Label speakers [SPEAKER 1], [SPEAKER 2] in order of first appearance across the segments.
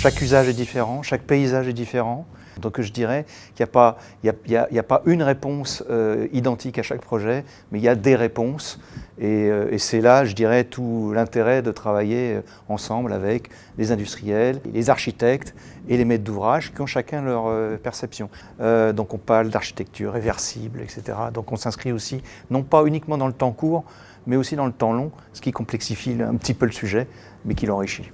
[SPEAKER 1] Chaque usage est différent, chaque paysage est différent. Donc je dirais qu'il n'y a pas une réponse identique à chaque projet, mais il y a des réponses. Et c'est là, je dirais, tout l'intérêt de travailler ensemble avec les industriels, les architectes et les maîtres d'ouvrage qui ont chacun leur perception. Donc on parle d'architecture réversible, etc. Donc on s'inscrit aussi, non pas uniquement dans le temps court, mais aussi dans le temps long, ce qui complexifie un petit peu le sujet, mais qui l'enrichit.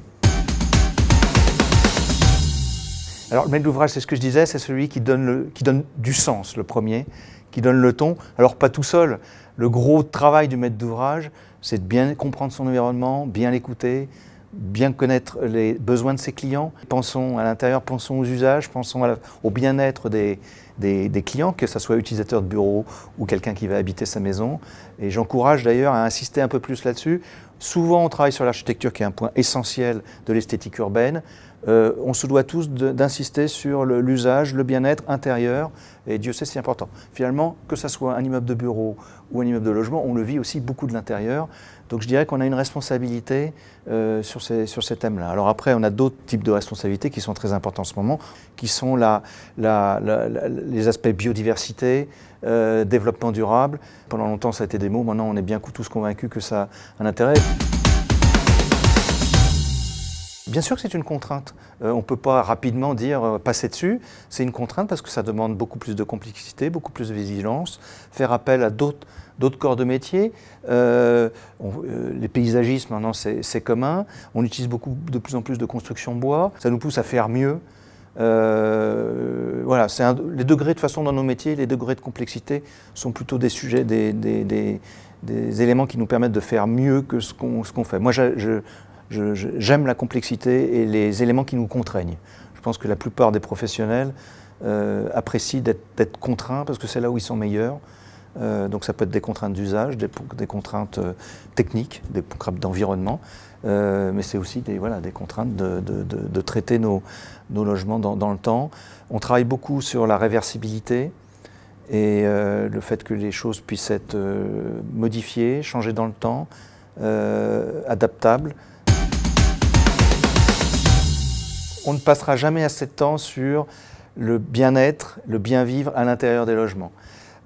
[SPEAKER 1] Alors le maître d'ouvrage, c'est ce que je disais, c'est celui qui donne du sens, le premier, qui donne le ton. Alors pas tout seul, le gros travail du maître d'ouvrage, c'est de bien comprendre son environnement, bien l'écouter, bien connaître les besoins de ses clients. Pensons à l'intérieur, pensons aux usages, pensons au bien-être des clients, que ce soit utilisateur de bureau ou quelqu'un qui va habiter sa maison. Et j'encourage d'ailleurs à insister un peu plus là-dessus. Souvent, on travaille sur l'architecture qui est un point essentiel de l'esthétique urbaine. On se doit tous d'insister sur l'usage, le bien-être intérieur, et Dieu sait c'est important. Finalement, que ce soit un immeuble de bureau ou un immeuble de logement, on le vit aussi beaucoup de l'intérieur. Donc je dirais qu'on a une responsabilité sur ces thèmes-là. Alors après, on a d'autres types de responsabilités qui sont très importants en ce moment, qui sont les aspects biodiversité, développement durable. Pendant longtemps, ça a été des mots, maintenant on est bien tous convaincus que ça a un intérêt. Bien sûr que c'est une contrainte. On ne peut pas rapidement dire passer dessus. C'est une contrainte parce que ça demande beaucoup plus de complexité, beaucoup plus de vigilance, faire appel à d'autres corps de métier. Les paysagistes, maintenant, c'est commun. On utilise de plus en plus de construction bois. Ça nous pousse à faire mieux. Voilà, les degrés de façon dans nos métiers, les degrés de complexité sont plutôt des sujets, des éléments qui nous permettent de faire mieux que ce qu'on fait. Moi, j'aime la complexité et les éléments qui nous contraignent. Je pense que la plupart des professionnels apprécient d'être contraints parce que c'est là où ils sont meilleurs. Donc ça peut être des contraintes d'usage, des contraintes techniques, des contraintes d'environnement, mais c'est aussi des contraintes de traiter nos logements dans le temps. On travaille beaucoup sur la réversibilité et le fait que les choses puissent être modifiées, changées dans le temps, adaptables. On ne passera jamais assez de temps sur le bien-être, le bien-vivre à l'intérieur des logements.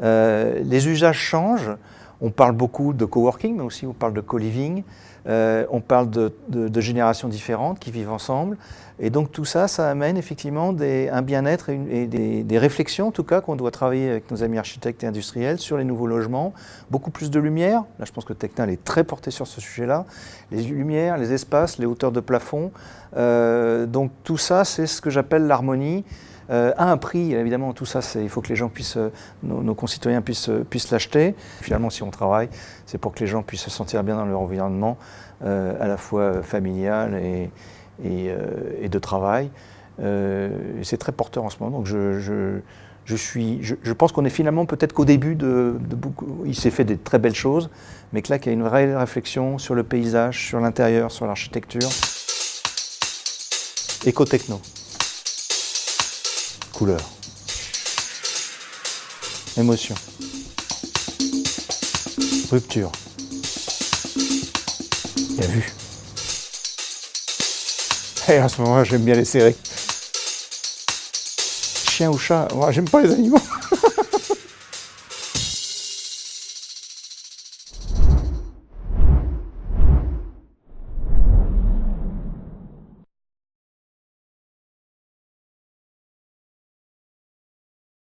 [SPEAKER 1] Les usages changent. On parle beaucoup de coworking, mais aussi on parle de co-living. On parle de générations différentes qui vivent ensemble. Et donc tout ça, ça amène effectivement un bien-être et des réflexions, en tout cas, qu'on doit travailler avec nos amis architectes et industriels sur les nouveaux logements. Beaucoup plus de lumière. Là, je pense que Tecnal est très porté sur ce sujet-là. Les lumières, les espaces, les hauteurs de plafond. Donc tout ça, c'est ce que j'appelle l'harmonie. À un prix, évidemment, tout ça, il faut que les gens nos concitoyens puissent l'acheter. Finalement, si on travaille, c'est pour que les gens puissent se sentir bien dans leur environnement, à la fois familial et de travail. Et c'est très porteur en ce moment. Donc je pense qu'on est finalement peut-être qu'au début de beaucoup. Il s'est fait des très belles choses, mais que là, qu'il y a une vraie réflexion sur le paysage, sur l'intérieur, sur l'architecture. Éco-techno. Couleur. Émotion. Rupture. Bien vu. Et à ce moment-là, j'aime bien les séries. Chien ou chat, moi j'aime pas les animaux.